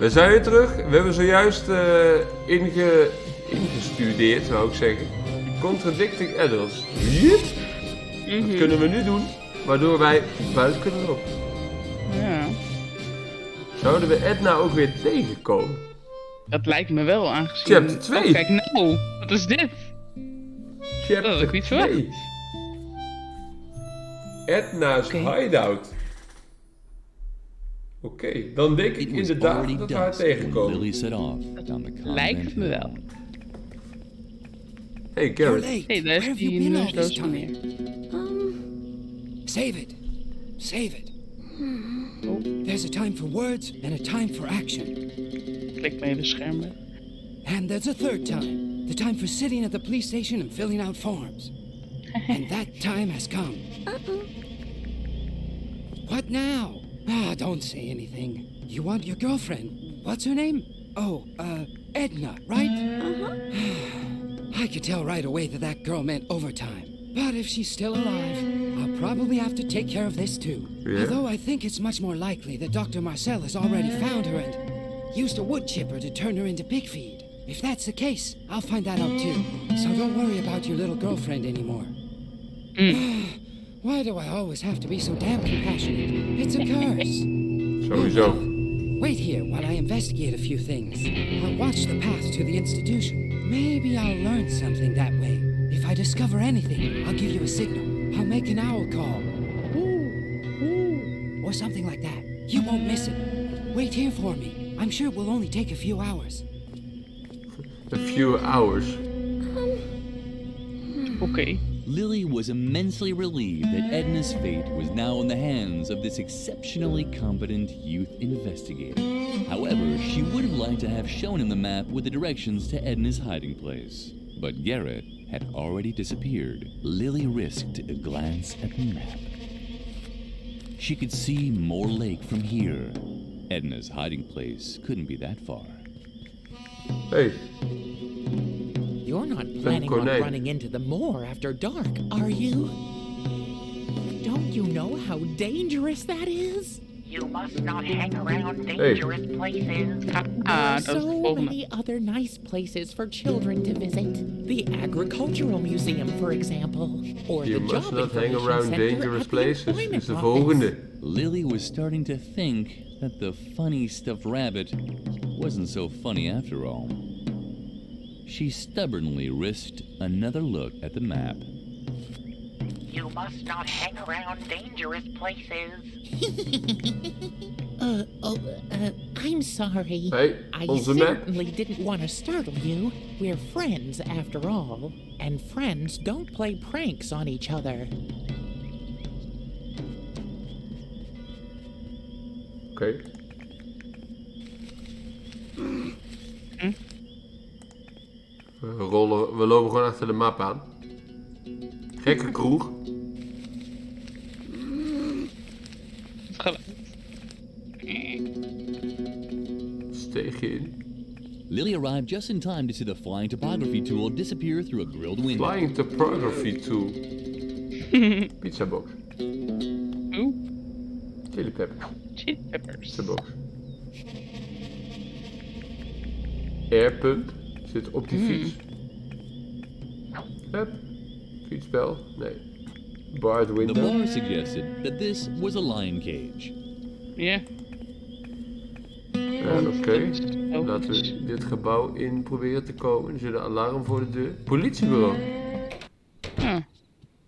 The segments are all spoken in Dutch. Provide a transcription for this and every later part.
We zijn weer terug. We hebben zojuist ingestudeerd, zou ik zeggen. Contradicting adults. Yep. Dat kunnen we nu doen, waardoor wij buiten kunnen lopen. Ja. Zouden we Edna ook weer tegenkomen? Dat lijkt me wel aangezien... Chapter 2. Oh, kijk nou. Wat is dit? Dat had ik niet verwacht. Edna's hideout. Oké, dan denk ik inderdaad dat we haar tegenkomen. Lijkt me wel. Hey, Garrett. Hey, daar is die neusdoos van meer. Save it. Save it. There's a time for words and a time for action. Klik mijn hele scherm weg. And there's a third time. The time for sitting at the police station and filling out forms. And that time has come. What now? Ah, don't say anything. You want your girlfriend. What's her name? Oh, Edna, right? I could tell right away that that girl meant overtime. But if she's still alive, I'll probably have to take care of this too. Yeah. Although I think it's much more likely that Dr. Marcel has already found her and used a wood chipper to turn her into pig feed. If that's the case, I'll find that out too. So don't worry about your little girlfriend anymore. Why do I always have to be so damn compassionate? It's a curse. Sowieso. Wait here while I investigate a few things. I'll watch the path to the institution. Maybe I'll learn something that way. If I discover anything, I'll give you a signal. I'll make an owl call. Ooh, ooh, or something like that. You won't miss it. Wait here for me. I'm sure it will only take a few hours. A few hours? Okay. Lily was immensely relieved that Edna's fate was now in the hands of this exceptionally competent youth investigator. However, she would have liked to have shown him the map with the directions to Edna's hiding place. But Garrett had already disappeared. Lily risked a glance at the map. She could see Moor Lake from here. Edna's hiding place couldn't be that far. Hey. You're not planning on running into the moor after dark, are you? Don't you know how dangerous that is? You must not hang around dangerous places. There are so many other nice places for children to visit. The Agricultural Museum, for example. Or You the must Job not hang Information around Center dangerous at the places. Employment Is de Office. volgende. Lily was starting to think that the funny stuffed rabbit wasn't so funny after all. She stubbornly risked another look at the map. You must not hang around dangerous places. I'm sorry. Hey, I onze map. certainly didn't want to startle you. We're friends after all. And friends don't play pranks on each other. Oké. We lopen gewoon achter de map aan. Gekke kroeg. Steeg je in. Lily arrived just in time to see the flying topography tool disappear through a grilled window. Flying topography tool. Pizza box. Oeh, Chili peppers. chili peppers. Pizza box. Airpump. Zit op die fiets. Hup. Fietsbel. Nee. Barred The window. bar suggested that this was a lion cage. Ja. Ja, oké. Laten we dit gebouw in proberen te komen. Er zit een alarm voor de deur. Politiebureau.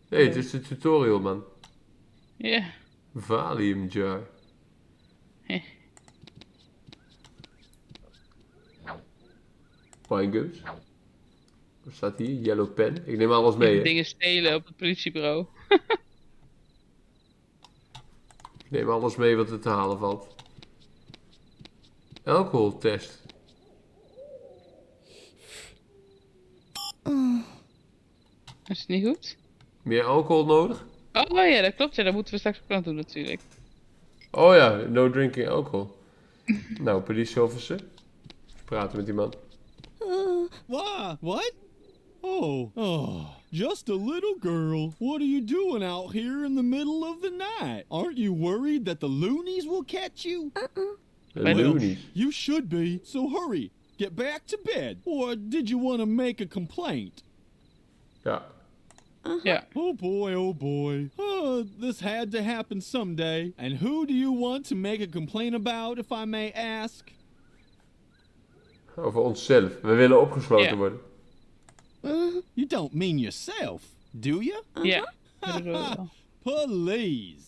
Hé, het is de tutorial, man. Ja. Valium jar. Pine gums. Wat staat hier? Yellow pen. Ik neem alles mee, hè. Dingen stelen op het politiebureau. Ik neem alles mee wat er te halen valt. Alcoholtest. Is het niet goed? Meer alcohol nodig? Oh ja, dat klopt. Ja, dat moeten we straks ook aan doen natuurlijk. Oh ja, no drinking alcohol. Nou, police officer. Praten met die man. What? Oh, just a little girl. What are you doing out here in the middle of the night? Aren't you worried that the loonies will catch you? Bij de- Loonies. You should be, so hurry. Get back to bed. Or did you want to make a complaint? Ja. Ja. Oh boy. Oh, this had to happen someday. And who do you want to make a complaint about, if I may ask? Over onszelf. We willen opgesloten Ja. worden. You don't mean yourself, do you? Ja. Dat doen we wel. Police.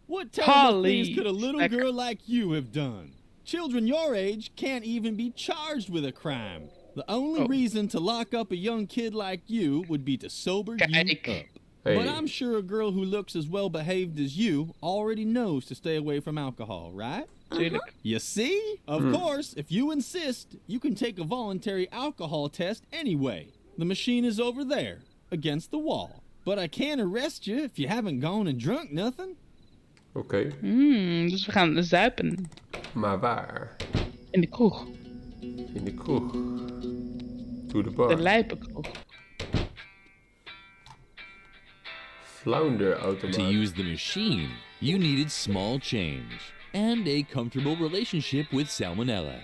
What terrible things Police. could a little Lekker. girl like you have done? Children your age can't even be charged with a crime. The only Oh. reason to lock up a young kid like you would be to sober you Kijk. up. Hey. But I'm sure a girl who looks as well behaved as you already knows to stay away from alcohol, right? Tuurlijk. You see? Of course, if you insist, you can take a voluntary alcohol test anyway. The machine is over there, against the wall. But I can't arrest you if you haven't gone and drunk nothing. Oké. Dus we gaan zuipen. Maar waar? In de kroeg. In de kroeg. To the De bar. lijpenkroeg. Flounder To automaat. use the machine, you needed small change and a comfortable relationship with salmonella.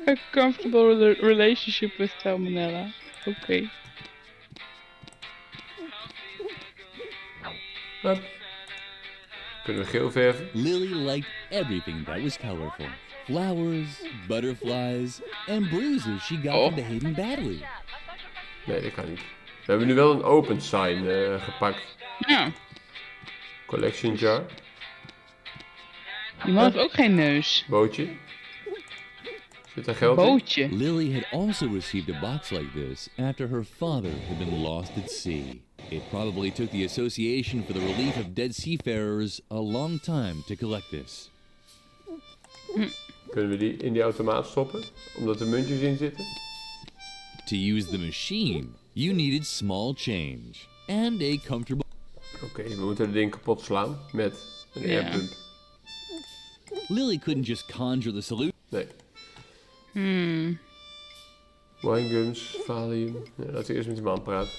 A comfortable relationship with salmonella. Oké. Hup. Kunnen we geel verven? Lily liked everything that was colorful. Flowers, butterflies, and bruises she got Oh. from behaving badly. Nee, dat kan niet. We hebben nu wel een open sign gepakt. Ja. Collection jar. Die man heeft ook geen neus. Bootje. Zit daar geld in? Bootje. Lily had also received a box like this after her father had been lost at sea. It probably took the Association for the Relief of Dead Seafarers a long time to collect this. Kunnen we die in die automaat stoppen? Omdat er muntjes in zitten? To use the machine, you needed small change and a comfortable... Oké, we moeten het ding kapot slaan met een Ja. airpump. Lily couldn't just conjure the solution. Nee. Winegums, Valium. Ja, laten we eerst met die man praten.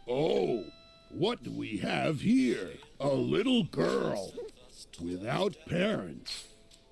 Oh, what do we have here? A little girl without parents,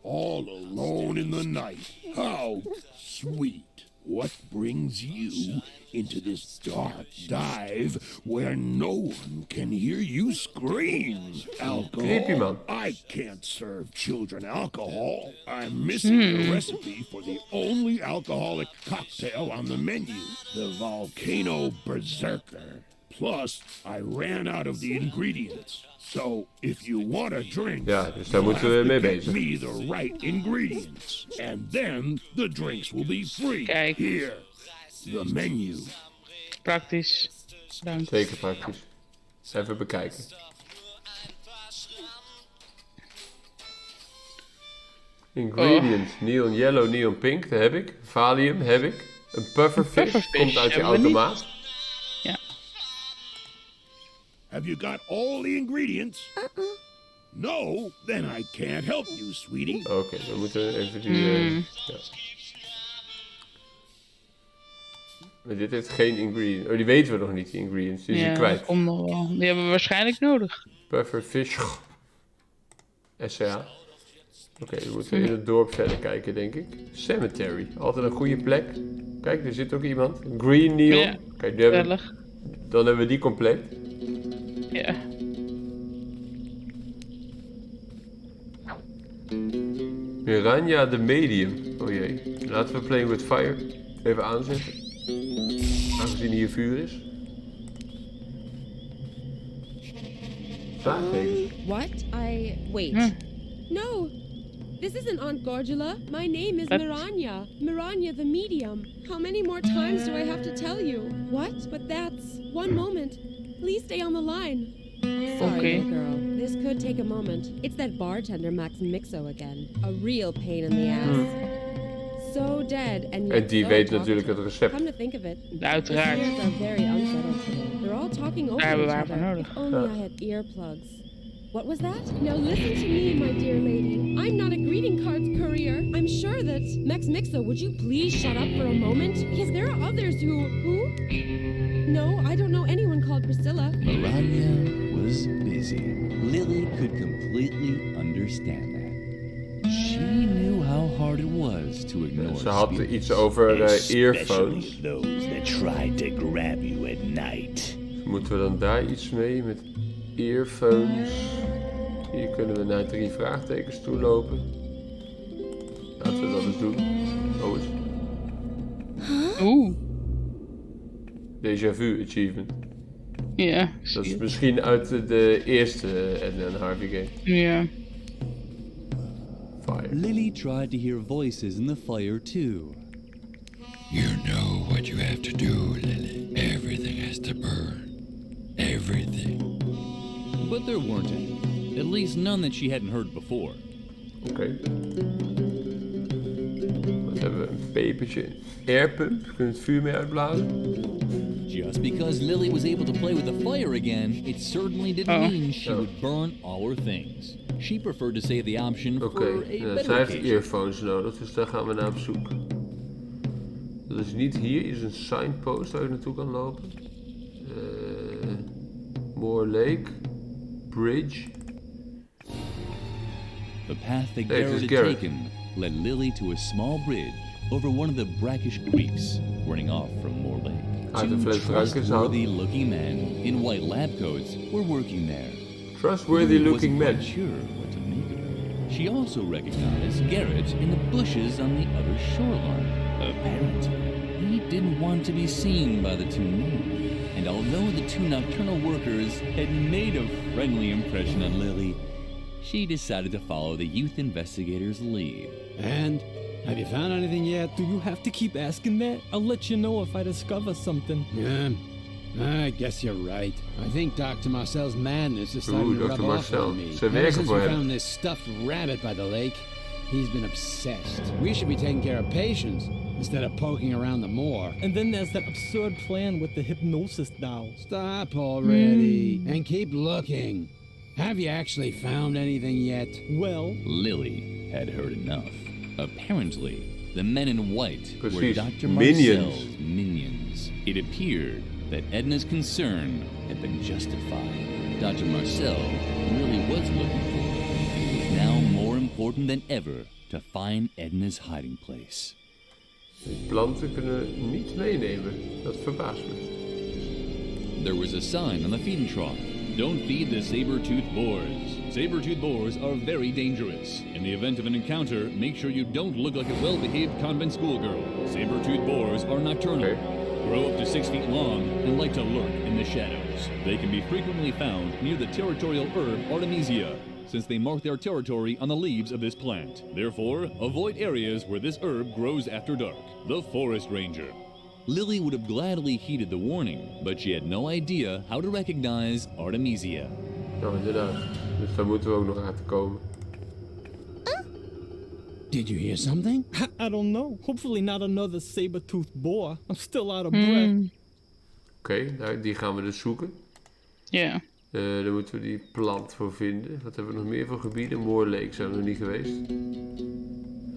all alone in the night. How sweet. What brings you into this dark dive where no one can hear you scream? Creepy, man. Alcohol? I can't serve children alcohol. I'm missing the recipe for the only alcoholic cocktail on the menu, the Volcano Berserker. Plus, I ran out of the ingredients. So, if you want a drink, Ja, dus daar you'll moeten we have to mee get bezig. me the right ingredients. And then the drinks will be free. Kijk. Here, the menu. Praktisch. Dank. Zeker praktisch. Even bekijken. Ingredients. Neon yellow, neon pink. Dat heb ik. Valium heb ik. Een pufferfish. Pufferfish Komt uit die hebben we niet. automaat. Ja. Have you got all the ingredients? No? Then I can't help you, sweetie. Oké, we moeten even die... ja. Maar dit heeft geen ingredients. Oh, die weten we nog niet, die ingredients. Die is Ja, je kwijt. dat komt nog wel. Die hebben we waarschijnlijk nodig. Pufferfish. SCA. Oké, we moeten in het dorp verder kijken, denk ik. Cemetery. Altijd een goede plek. Kijk, er zit ook iemand. Green neon. Ja, Kijk, die hebben, gezellig. dan hebben we die compleet. Ja. Piranha de medium. Oh jee. Laten we Playing with Fire even aanzetten. Aangezien hier vuur is. Vraagteken. What? Wait. No! This isn't Aunt Gorgula. My name is What? Miranya. Miranya the medium. How many more times do I have to tell you? What? But that's... One moment. Please stay on the line. Sorry, Okay. little girl. This could take a moment. It's that bartender Max Mixo again. A real pain in the ass. So dead and yet En die so weet talkative. natuurlijk het recept. Come to think of it, the Uiteraard. spirits are very unsettled today. They're all talking over Daar hebben we each haar voor other. nodig. If only I had earplugs. What was that? Now listen to me, my dear lady. I'm not a greeting cards courier. I'm sure that... Max Mixo, would you please shut up for a moment? Because there are others who... No, I don't know anyone called Priscilla. Miranda was busy. Lily could completely understand that. She knew how hard it was to ignore Ze had spirits. iets over earphones. Especially those that tried to grab you at night. Moeten we dan daar iets mee met earphones? Hier kunnen we naar 3 vraagtekens toe lopen. Laten we dat eens doen. Oh, eens. Oeh. Déjà vu achievement. Ja. Dat is misschien uit de eerste Edna en Harvey game. Ja. Fire. Lily tried to hear voices in the fire too. You know what you have to do, Lily. Everything has to burn. Everything. But there weren't any. At least none that she hadn't heard before. Oké. Wat hebben we? Een pepertje. Airpump. Kunnen we het vuur mee uitblazen? Just because Lily was able to play with the fire again, it certainly didn't mean she would burn all her things. She preferred to save the option for a better zij heeft occasion. earphones nodig, dus daar gaan we naar op zoek. Dat is niet hier, hier is een signpost waar je naartoe kan lopen. Moor Lake. Bridge. The path that Hey, Garrett had Garrett. taken led Lily to a small bridge over one of the brackish creeks running off from Moor Lake. Uit de Two fles drank is out. trustworthy-looking men in white lab coats were working there. Trustworthy Lily looking wasn't men. quite sure what to make of it. She also recognized Garrett in the bushes on the other shoreline. Apparently, he didn't want to be seen by the two men. And although the two nocturnal workers had made a friendly impression on Lily, she decided to follow the youth investigator's lead. And have you found anything yet? Do you have to keep asking that? I'll let you know if I discover something. Yeah, I guess you're right. I think Dr. Marcel's madness is starting to Dr. rub off Marcel. on me. Ze Ever werken since voor we hem. found this stuffed rabbit by the lake, he's been obsessed. We should be taking care of patients instead of poking around the moor. And then there's that absurd plan with the hypnosis doll. Stop already and keep looking. Have you actually found anything yet? Well, Lily had heard enough. Apparently, the men in white were Precies, Dr. minions. Marcel's minions. It appeared that Edna's concern had been justified. Dr. Marcel really was looking for her, and it was now more important than ever to find Edna's hiding place. Die planten kunnen we niet meenemen. Dat verbaast me. There was a sign on the feeding trough. Don't feed the saber-toothed boars. Saber-toothed boars are very dangerous. In the event of an encounter, make sure you don't look like a well-behaved convent schoolgirl. Saber-toothed boars are nocturnal, grow up to 6 feet long, and like to lurk in the shadows. They can be frequently found near the territorial herb Artemisia, since they mark their territory on the leaves of this plant. Therefore, avoid areas where this herb grows after dark. The Forest Ranger. Lily would have gladly heeded the warning, but she had no idea how to recognize Artemisia. Nou, inderdaad. Dus daar moeten we ook nog aan te komen. Did you hear something? I don't know. Hopefully not another saber-toothed boar. I'm still out of breath. Oké, die gaan we dus zoeken. Ja. Daar moeten we die plant voor vinden. Wat hebben we nog meer voor gebieden? Moor Lake zijn we nog niet geweest.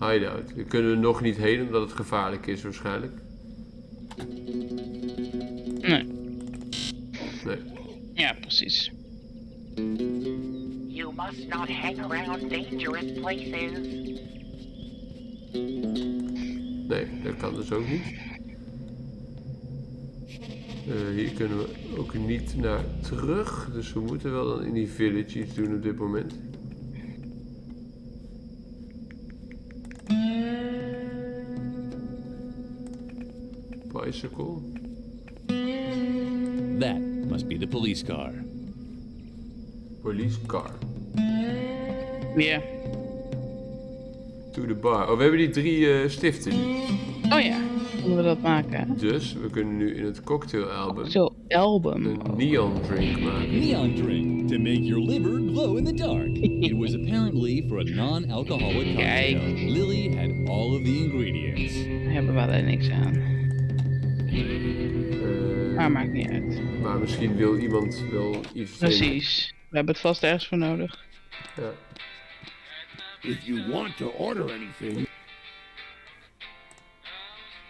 Hideout. Daar kunnen we nog niet heen omdat het gevaarlijk is waarschijnlijk. Nee. Nee. Ja, precies. You must not hang around dangerous places. Nee, dat kan dus ook niet. Hier kunnen we ook niet naar terug. Dus we moeten wel dan in die village iets doen op dit moment. Bicycle. That must be the police car. Police car. Ja. To the bar. Oh, we hebben die 3 stiften nu. Oh ja, kunnen we dat maken? Dus we kunnen nu in het cocktailalbum Zo, album. een neon drink maken. Neon drink to make your liver glow in the dark. It was apparently for a non-alcoholic cocktail. Lily had all of the ingredients. Daar hebben we alleen niks aan. Maar maakt niet uit. Maar misschien wil iemand wel iets Precies. We hebben het vast ergens voor nodig. Ja. If you want to order anything,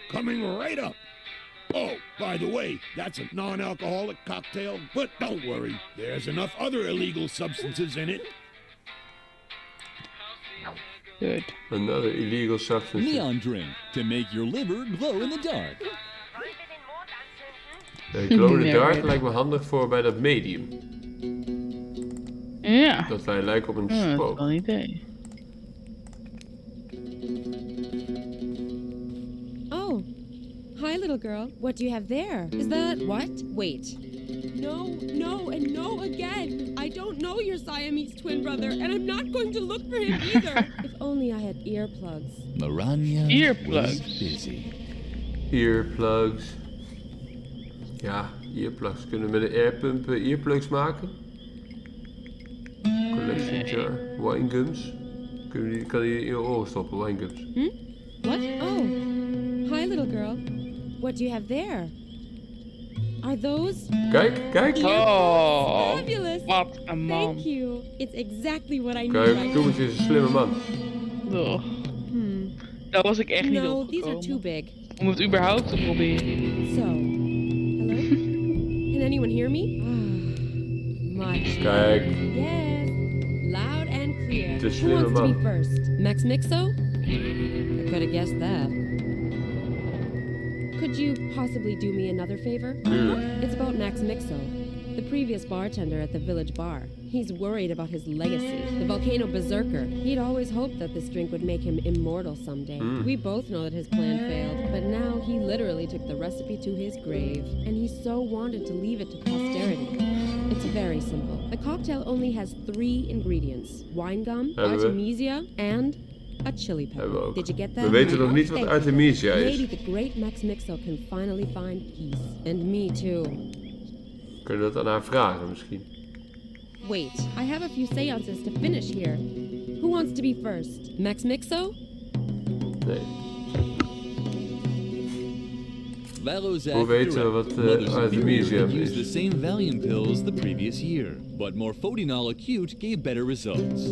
coming right up. Oh, by the way, that's a non-alcoholic cocktail, but don't worry. There's enough other illegal substances in it. Good. Another illegal substance. Neon drink to make your liver glow in the dark. Glow in the dark lijkt me handig voor bij dat medium. Ja. Dat wij lijken op een Dat is spook. wel een idee. Oh. Hi, little girl. What do you have there? Is that... What? Wait. No, no, and no again. I don't know your Siamese twin brother, and I'm not going to look for him either. If only I had earplugs. Maranya Earplugs. was busy. Earplugs. Ja, earplugs. Kunnen we met een airpump earplugs maken? Collection jar. Winegums. Kan die in je oren stoppen, winegums. What? Oh. Hi, little girl. What do you have there? Are those... Kijk, kijk. Oh, fabulous. wat een man. Thank you. It's exactly what I need Kijk, right Toemetje is een slimme man. Oh. Daar was ik echt niet No, op these are gekomen. too big. Om het überhaupt te proberen. So, hello? Can anyone hear me? Much. Kijk. Yes. Loud and clear. Het is Who slimme wants to be man. first? Max Mixo? I could have guessed that. Could you possibly do me another favor? It's about Max Mixo, the previous bartender at the village bar. He's worried about his legacy, the volcano berserker. He'd always hoped that this drink would make him immortal someday. We both know that his plan failed, but now he literally took the recipe to his grave, and he so wanted to leave it to posterity. It's very simple. The cocktail only has 3 ingredients: wine gum, artemisia, and a chili pepper. Did you get that? We weten nog niet wat artemisia is. Maybe the great Max Mixo can finally find peace. And me too. Kunnen we dat aan haar vragen misschien? Wait, I have a few seances to finish here. Who wants to be first? Max Mixo? Nee. Valo's Hoe weten we wat artemisia used the is? same Valium pills the previous year, but morphodinol acute gave better results.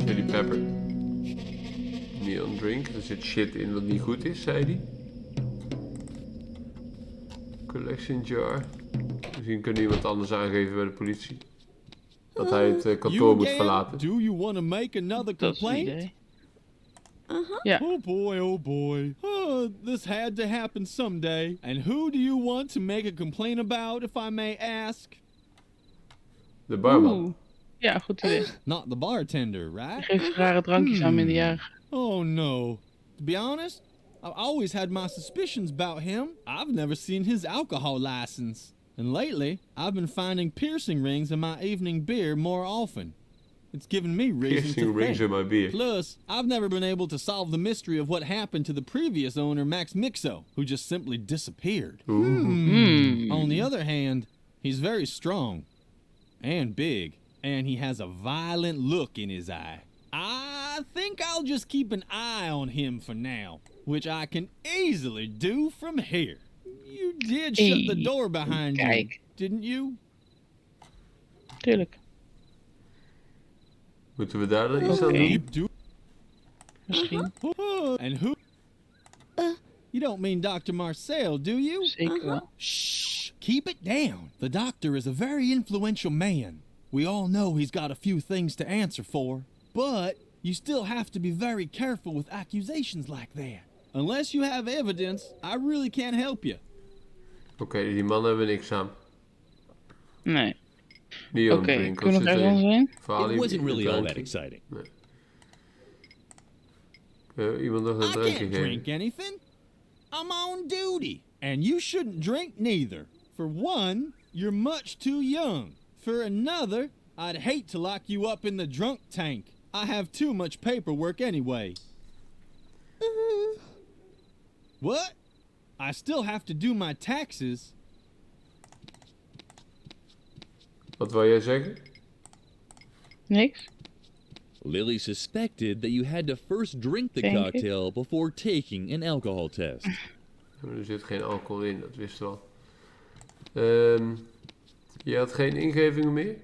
Chili pepper. Neon drink. Er zit shit in wat niet goed is, zei hij. Collection jar. Misschien kan iemand anders aangeven bij de politie. Dat hij het kantoor moet verlaten. Do you want to make another Dat is een complaint? idee. Yeah. Oh boy. This had to happen someday. And who do you want to make a complaint about, if I may ask? De barman. Ja, goed idee. Not the bartender, Die right? geeft rare drankjes aan minderjarigen. Oh no. To be honest, I've always had my suspicions about him. I've never seen his alcohol license. And lately, I've been finding piercing rings in my evening beer more often. It's given me reason Piercing to rings think. in my beer. Plus, I've never been able to solve the mystery of what happened to the previous owner, Max Mixo, who just simply disappeared. On the other hand, he's very strong and big, and he has a violent look in his eye. I think I'll just keep an eye on him for now, which I can easily do from here. You did shut the door behind you, didn't you? Tuurlijk. Moeten we daar dan iets aan doen? Misschien. And who? You don't mean Dr. Marcel, do you? Zeker wel. Shh! Keep it down. The doctor is a very influential man. We all know he's got a few things to answer for. But you still have to be very careful with accusations like that. Unless you have evidence, I really can't help you. Oké, die man hebben we niks aan. Nee. Neon Oké, drink. kunnen we nog ergens heen? It wasn't really all that exciting. Nee. Iemand nog een I drankje can't geven? drink anything. I'm on duty. And you shouldn't drink neither. For one, you're much too young. For another, I'd hate to lock you up in the drunk tank. I have too much paperwork anyway. What? I still have to do my taxes. Wat wil jij zeggen? Niks. Lily suspected that you had to first drink the Denk ik. cocktail before taking an alcohol test. Er zit geen alcohol in, dat wist wel. Je had geen ingevingen meer?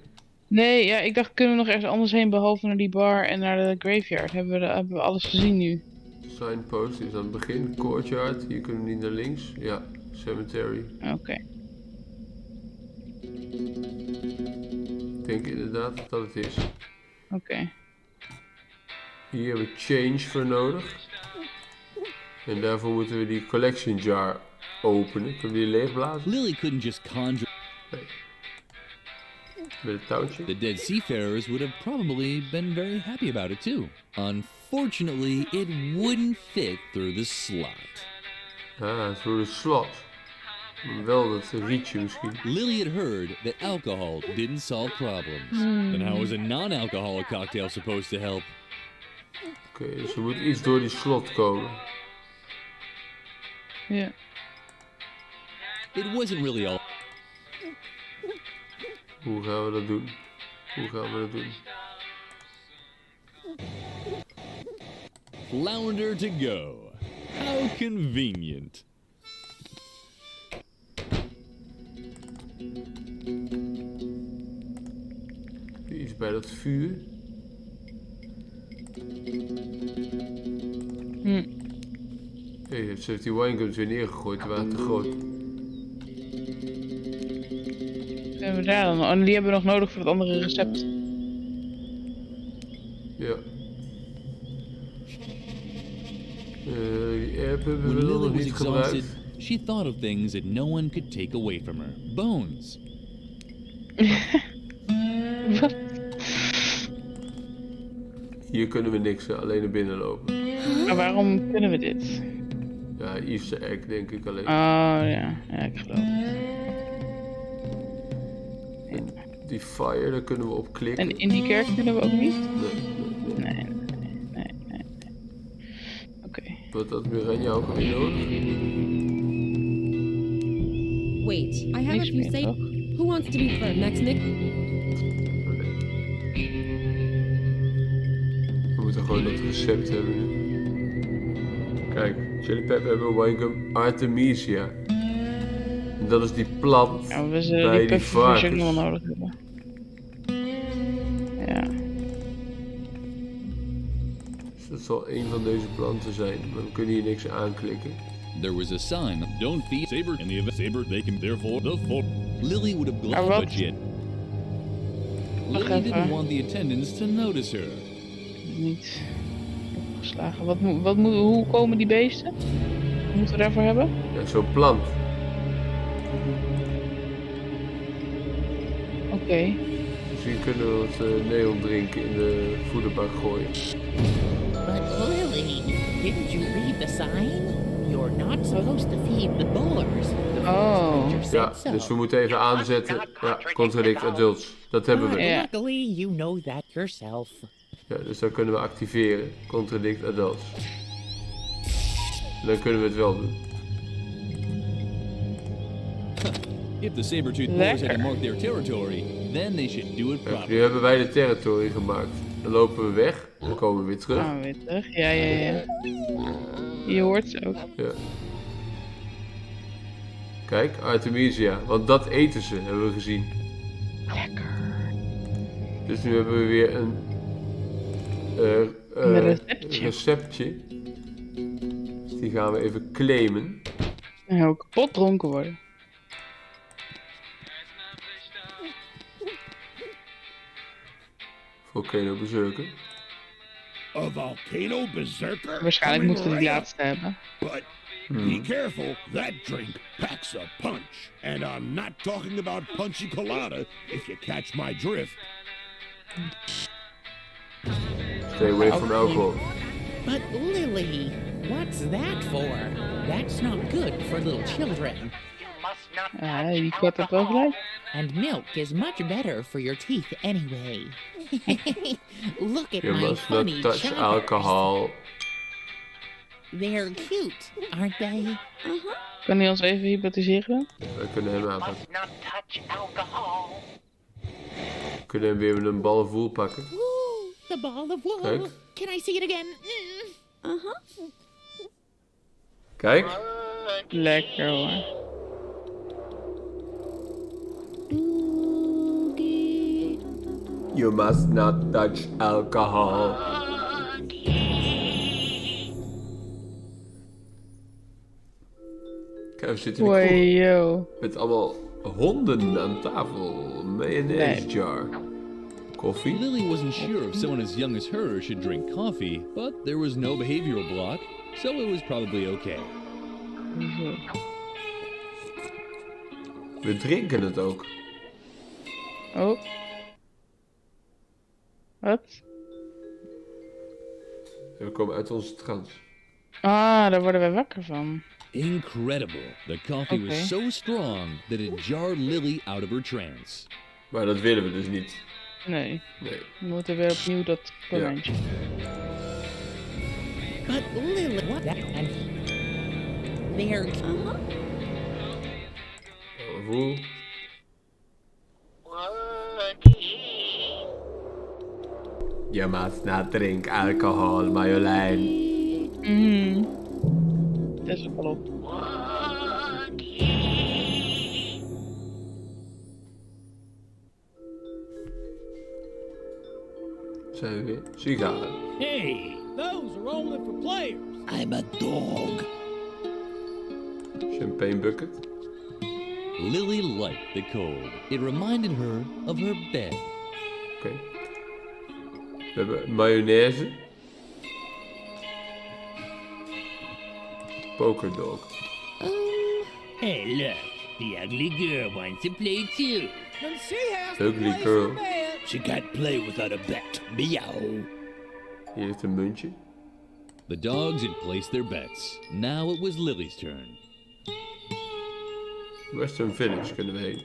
Nee, ik dacht, kunnen we nog ergens anders heen behalve naar die bar en naar de graveyard? Hebben we alles gezien nu? Signpost is aan het begin. Courtyard, hier kunnen we niet naar links. Ja, cemetery. Oké. Ik denk inderdaad dat het is. Oké. Hier hebben we change voor nodig. En daarvoor moeten we die collection jar openen. Kunnen we die leegblazen? Lily couldn't just conjure. Nee. Met het touwtje. The dead seafarers would have probably been very happy about it too. Unfortunately, it wouldn't fit through the slot. Ah, through the slot. Wel dat rietje misschien. Lily had heard that alcohol didn't solve problems. Then how was a non-alcoholic cocktail supposed to help? Oké, dus er moet iets door die slot komen. Ja. It wasn't really all. Hoe gaan we dat doen? Flounder to go. How convenient. Iets bij dat vuur. Hey, ze heeft die winegums weer neergegooid, die waren te groot. Hebben we daar dan? Oh, die hebben we nog nodig voor het andere recept. Ja. Die airpump hebben When we Lily nog was niet exhausted, gebruikt. she thought of things that no one could take away from her. Bones. Wat? Hier kunnen we niks, alleen naar binnen lopen. Maar waarom kunnen we dit? Ja, Easter egg denk ik alleen. Oh ja, ja ik geloof het. En die fire, daar kunnen we op klikken. En in die kerk kunnen we ook niet? Nee. Nee. Oké. Wat had Miranda ook alweer nodig? Wait, I have a Niks few meer, say. toch? Who wants to be first? Next, Nick? We moeten gewoon dat recept hebben nu. Kijk, Chili Pepper hebben we winegum Artemisia. En dat is die plant Ja, we zullen bij die die pufferfish ook varkens. nog wel nodig hebben. Ja. Dus dat zal een van deze planten zijn, maar we kunnen hier niks aanklikken. There was a sign. Don't feed Saber in the event Saber, they can therefore the for. Lily would have Maar glad, wat? but she had. Wacht Lily didn't even. want the attendants to notice her. Niet opgeslagen. Hoe komen die beesten? Wat moeten we daarvoor hebben? Ja, zo'n plant. Oké. Misschien kunnen we wat neon drinken in de voederbak gooien. But Lily, didn't you read the sign? You're not supposed to feed the boars. The Oh. preacher Ja, said so. dus we moeten even aanzetten. Ja, contradict adults. Dat hebben But we. Ja. luckily, you know that yourself. Ja, dus dan kunnen we activeren. Contradict adults. Dan kunnen we het wel doen. If the saber-toothed boars had to Lekker. mark their territory, then they should do it Kijk, properly. nu hebben wij de territory gemaakt. Dan lopen we weg. Dan komen we weer terug. Oh, weer terug. Ja. Je hoort ze ook. Ja. Kijk, Artemisia. Want dat eten ze, hebben we gezien. Lekker. Dus nu hebben we weer een receptje. Dus die gaan we even claimen. En heel kapot dronken worden. Volcano Berserker. A volcano berserker? Waarschijnlijk Coming moeten we die right laatste hebben. But be careful, that drink packs a punch. And I'm not talking about punchy colada, if you catch my drift. Stay away from alcohol. But Lily, what's that for? That's not good for little children. Ja, die kat heeft wel gelijk. And milk is much better for your teeth anyway. Look at You my must not funny touch choppers. alcohol. They're cute, aren't they? Kan hij ons even hypnotiseren? We kunnen hem aanpakken. Must not touch alcohol. We kunnen hem weer met een ballenvoer pakken. Ooh, the ball of wool. Kijk. Can I see it again? Kijk. Lekker hoor. You must not touch alcohol. We zitten in de kroeg. Yo. Met allemaal honden aan tafel. Mayonaise jar. Koffie. Lily wasn't sure if someone as young as her should drink coffee, but there was no behavioral block, so it was probably okay. We drinken het ook. Oh. Wat? We komen uit onze trance. Ah, daar worden we wakker van. Incredible. The coffee was so strong that it jarred Lily out of her trance. Maar dat willen we dus niet. Nee. We moeten weer opnieuw dat momentje. But Lily, what? There. Hoe? Je mag naar drink, alcohol, Marjolein. Dat is ook wel op. Zijn we weer? Sigaren. Hey, those are only for players. I'm a dog. Champagne bucket. Lily liked the cold. It reminded her of her bed. Oké. We hebben mayonaise. Pokerdog. Hey, look. The ugly girl wants to play too. Then she has Ugly girl. She can't play without a bet. Meow. Hier heeft een muntje. The dogs had placed their bets. Now it was Lily's turn. Western Village kunnen we heen.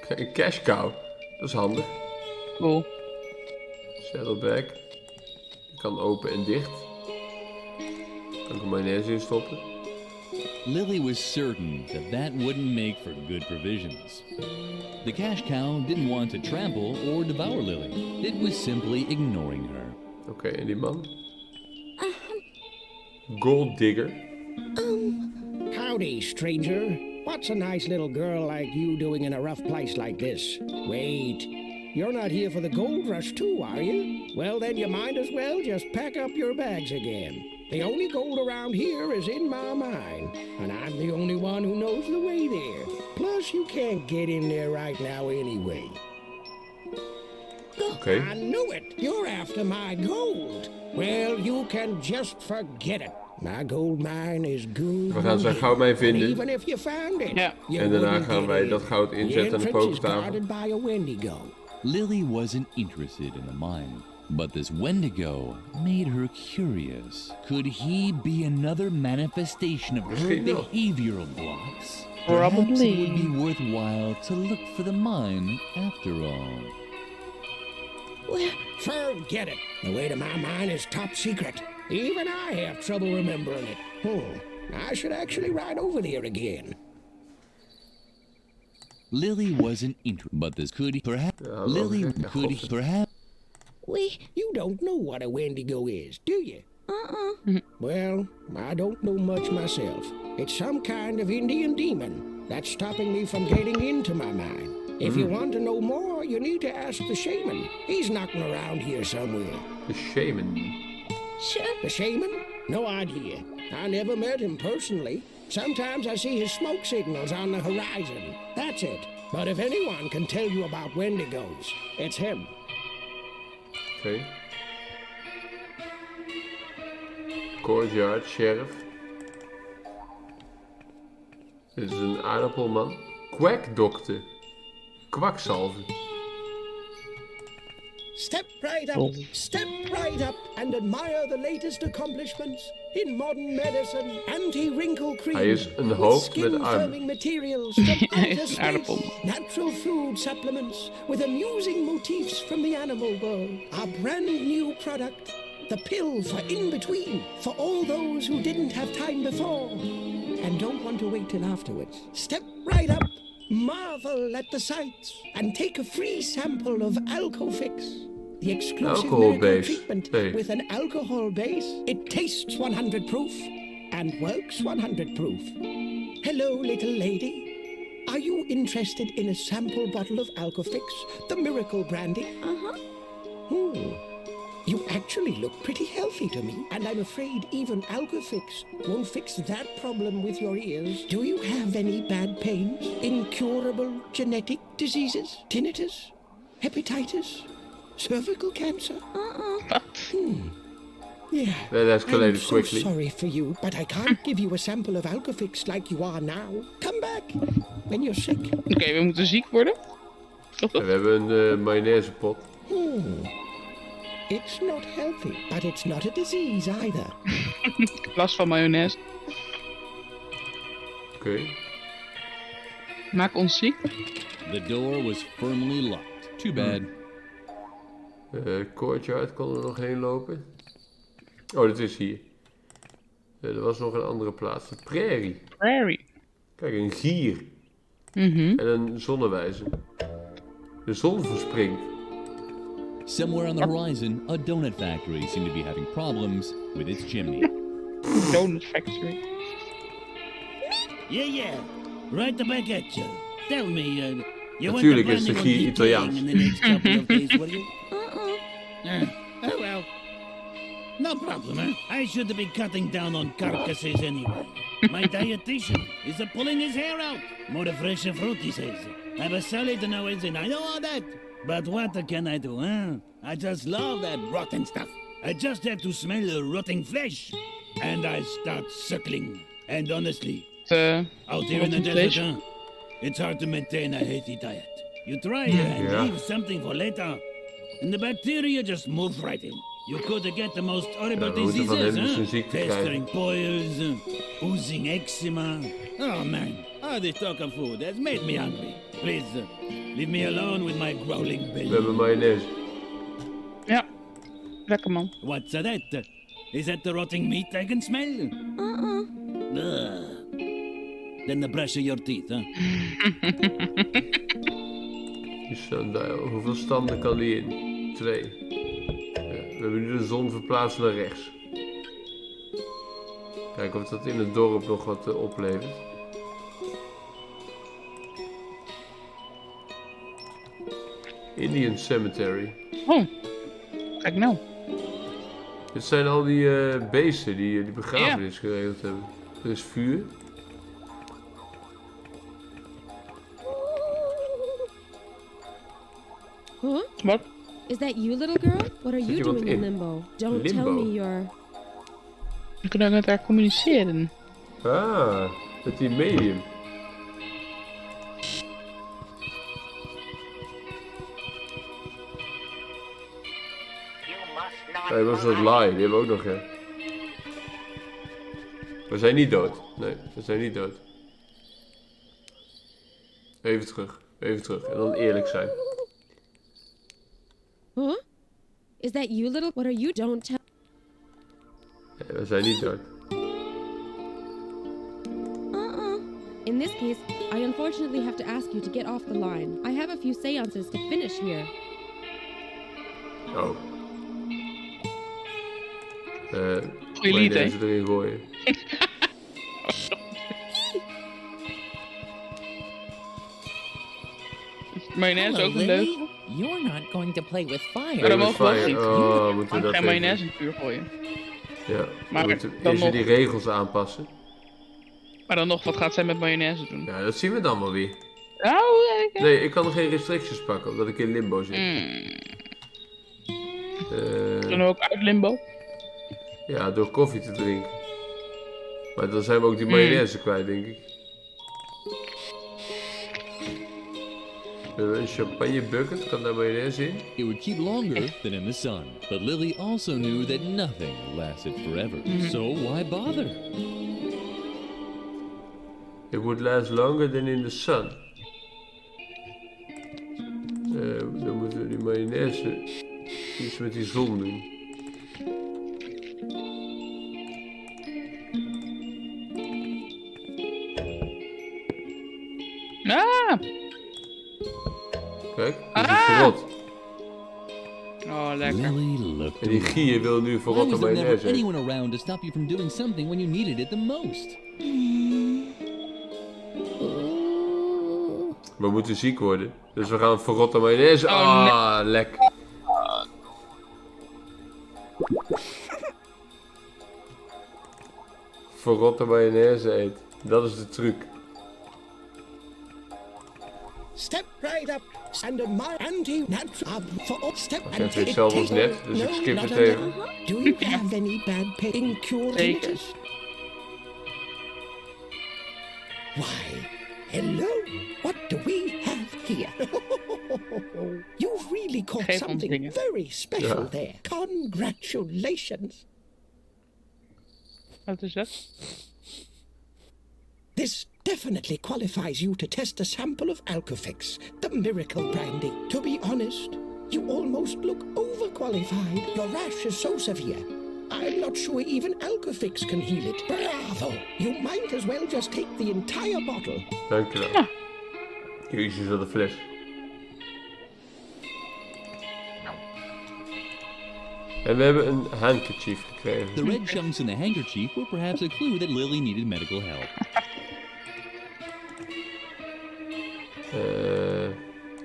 Een cash cow. Dat is handig. Cool. Saddleback. Die kan open en dicht. Kan ik er mayonaise in stoppen. Lily was certain that wouldn't make for good provisions. The cash cow didn't want to trample or devour Lily. It was simply ignoring her. Oké, en die man? Gold digger. Howdy, stranger. What's a nice little girl like you doing in a rough place like this? Wait, you're not here for the gold rush too, are you? Well, then you might as well just pack up your bags again. The only gold around here is in my mine, and I'm the only one who knows the way there. Plus, you can't get in there right now anyway. Okay. I knew it! You're after my gold! Well, you can just forget it. My gold mine is good. We gaan zijn goudmijn vinden. Even if you found it, En daarna gaan wij dat goud inzetten aan de pokertafel. By a Wendigo. Lily wasn't interested in the mine, but this Wendigo made her curious. Could he be another manifestation of her behavioral blocks? Perhaps it would be worthwhile to look for the mine after all. Well, forget it. The way to my mine is top secret. Even I have trouble remembering it. I should actually ride over there again. Lily wasn't interested, but this could perhaps. Lily could perhaps. You don't know what a Wendigo is, do you? Well, I don't know much myself. It's some kind of Indian demon that's stopping me from getting into my mine. If you want to know more, you need to ask the shaman. He's knocking around here somewhere. The shaman? The shaman? No idea. I never met him personally. Sometimes I see his smoke signals on the horizon. That's it. But if anyone can tell you about Wendigos, it's him. Okay. Courtyard, sheriff. Dit is een aardappelman. Kwakdokter. Kwakzalver. Step right up and admire the latest accomplishments in modern medicine. Anti-wrinkle cream. Hij is een hoofd met armen. Materials from outer space. Natural food supplements with amusing motifs from the animal world. Our brand new product. The pill for in between. For all those who didn't have time before and don't want to wait till afterwards. Step right up. Marvel at the sights and take a free sample of Alkafix. The exclusive miracle treatment with an alcohol base. It tastes 100 proof and works 100 proof. Hello, little lady. Are you interested in a sample bottle of Alkafix, the miracle brandy? You actually look pretty healthy to me, and I'm afraid even Alkafix won't fix that problem with your ears. Do you have any bad pains? Incurable genetic diseases? Tinnitus? Hepatitis? Cervical cancer? Yeah. That escalated I'm so quickly. sorry for you, but I can't give you a sample of Alkafix like you are now. Come back when you're sick. Oké, we moeten ziek worden. We hebben een mayonaisepot. It's not healthy, but it's not a disease either. Last van mayonaise. Oké. Maak ons ziek. The door was firmly locked. Too bad. Courtyard kon er nog heen lopen. Oh, dat is hier. Er was nog een andere plaats. De prairie. Prairie. Kijk, een gier. En een zonnewijzer. De zon verspringt. Somewhere on the horizon, a donut factory seemed to be having problems with its chimney. Donut factory. Yeah. Right back at you. Tell me, you Natuurlijk is de gier Italiaans. in the next couple of days, will you? Oh well. No problem, huh? I should be cutting down on carcasses anyway. My dietitian is pulling his hair out. More fresh fruit, he says. Have a salad nowadays, and I know all that. But what can I do, huh? I just love that rotten stuff. I just have to smell the rotting flesh. And I start suckling. And honestly, out here in the desert, huh? It's hard to maintain a healthy diet. You try and leave something for later. And the bacteria just move right in. You could get the most horrible diseases, huh? Festering boils, oozing eczema. Oh man, all this talk of food has made me hungry. Please, leave me alone with my growling belly. We hebben mayonaise. Ja, lekker man. What's that? Is that the rotting meat I can smell? Then the brush of your teeth, huh? Hoeveel standen kan die in? 2. We hebben nu de zon verplaatst naar rechts. Kijken of dat in het dorp nog wat oplevert. Indian Cemetery. Oh, kijk nou. Dit zijn al die beesten die begrafenis geregeld hebben. Er is vuur. Huh? What? Is that you, little girl? What are you doing in limbo? Don't tell me you're... We kunnen met haar communiceren. Ah, met die medium. Nee, was dat lie? Die hebben we ook nog, hè. We zijn niet dood. Nee, we zijn niet dood. Even terug. Even terug. En dan eerlijk zijn. Huh? Is that you, little... What are you... Don't tell... Nee, we zijn niet dood. In this case, I unfortunately have to ask you to get off the line. I have a few seances to finish here. Oh. Mayonaise erin gooien. Mayonaise ook een leugen? You're not going to play with fire. Maar dan mogen we ook niet. Oh, moeten we dat geen mayonaise in het vuur gooien. Ja, maar we moeten dan eerst nog... die regels aanpassen. Maar dan nog, wat gaat zij met mayonaise doen? Ja, dat zien we dan wel weer. Oh, nee, ik kan er geen restricties pakken, omdat ik in limbo zit. Kunnen we ook uit limbo? Ja, door koffie te drinken. Maar dan zijn we ook die mayonaise kwijt, denk ik. Een champagne bucket, kan daar mayonaise in? It would keep longer than in the sun, but Lily also knew that nothing lasted forever. So why bother? It would last longer than in the sun. Dan moeten we die mayonaise iets met die zon doen. Ah! Kijk, die is verrot. Oh, lekker. En die gier wil nu verrotte Why was there never mayonaise. anyone around to stop you from doing something when you needed it the most? We moeten ziek worden. Dus we gaan verrotte mayonaise. Oh, lek. verrotte mayonaise eet. Dat is de truc. Step right up. And my anti-natural for step Ik heb hetzelfde als net, dus ik skip het even. Do you have any bad pain cure? Why, hello. What do we have here? You've really caught something very special there. Congratulations. Wat is dat? This definitely qualifies you to test a sample of Alkafix, the miracle brandy. To be honest, you almost look overqualified. Your rash is so severe. I'm not sure even Alkafix can heal it. Bravo! You might as well just take the entire bottle. Dankjewel. Ja. Jezus, wat een fles. En we hebben een handkerchief gekregen. The red chunks in the handkerchief were perhaps a clue that Lily needed medical help.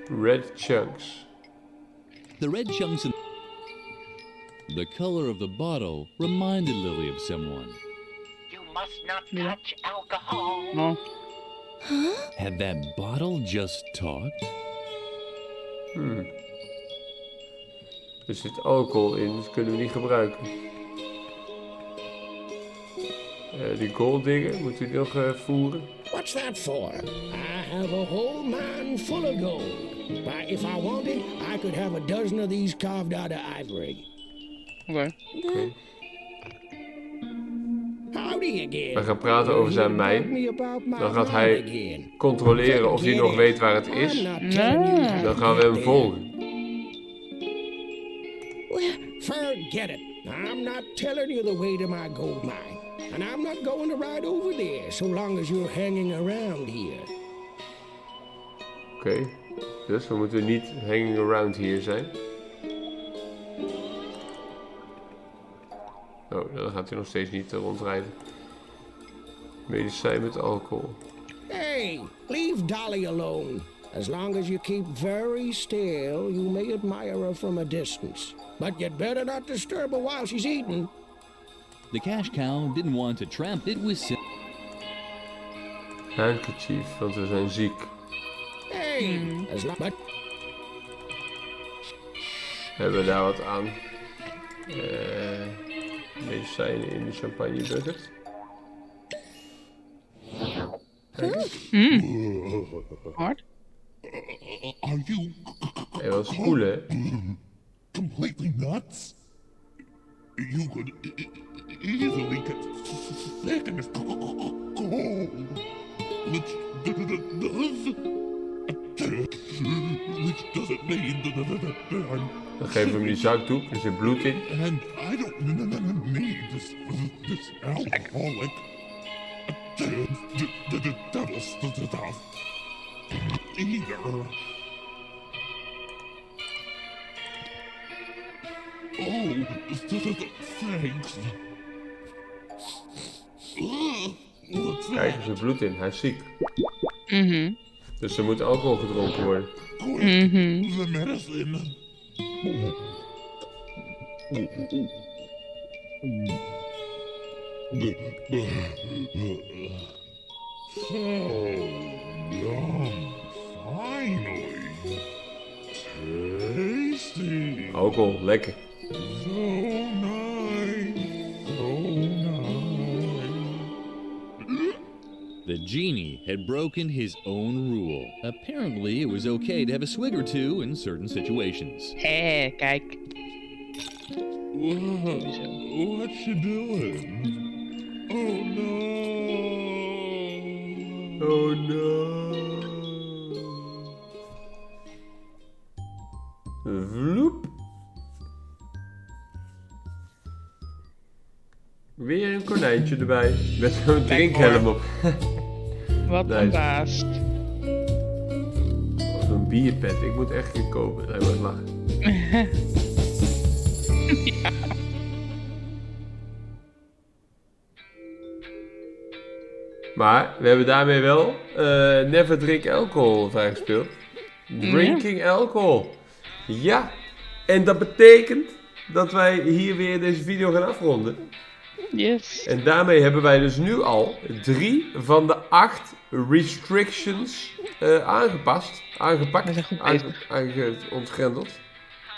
Red chunks. The red chunks in the color of the bottle reminded Lily of someone. You must not touch alcohol. No. Had that bottle just talked? Er zit alcohol in, dus kunnen we niet gebruiken. Die gold dingen, moeten we die nog voeren? What's that for? I have a whole mine full of gold. But if I wanted, I could have a dozen of these carved out of ivory. Okay. Howdy again. We gaan praten over zijn mijn. Dan gaat hij controleren of hij nog weet waar het is. Dan gaan we hem volgen. Forget it. I'm not telling you the way to my gold mine. And I'm not going to ride over there so long as you're hanging around here. Oké, dus we moeten niet hanging around hier zijn. Oh, dan gaat hij nog steeds niet rondrijden. Medicijn met alcohol. Hey, leave Dolly alone. As long as you keep very still, you may admire her from a distance. But you'd better not disturb her while she's eating. The cash cow didn't want to tramp it with handkerchief, want we zijn ziek. Hey, hebben we daar wat aan? Medicijnen in de champagne bucket. Hard. Are you dat is cool, hè? completely nuts? You could easily get sick in this cold, which doesn't mean Dan geven we hem die zakdoek, er zit bloed in. And I don't need this alcoholic the devil's stuff either. Oh, thanks. Kijk, er zit bloed in, hij is ziek. Dus er moet alcohol gedronken worden. The medicine. So yum, finally. Tasty. Alcohol, lekker. So nice, so nice. The genie had broken his own rule. Apparently, it was okay to have a swig or two in certain situations. Kijk. What you doing? Oh no. Oh no. Vloep. Weer een konijntje erbij. Met zo'n drinkhelm op. Wat een baas. Oh, zo'n bierpet. Ik moet echt gaan kopen. Hij moet lachen. Ja. Maar we hebben daarmee wel Never Drink Alcohol vrijgespeeld. Drinking Alcohol. Ja, en dat betekent dat wij hier weer deze video gaan afronden. Yes. En daarmee hebben wij dus nu al 3 van de 8 restrictions aangepakt, ontgrendeld.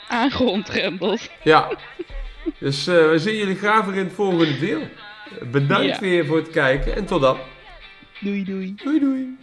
Aangeontgrendeld. Ja. Dus we zien jullie graag weer in het volgende deel. Bedankt weer voor het kijken en tot dan. Doei doei. Doei doei.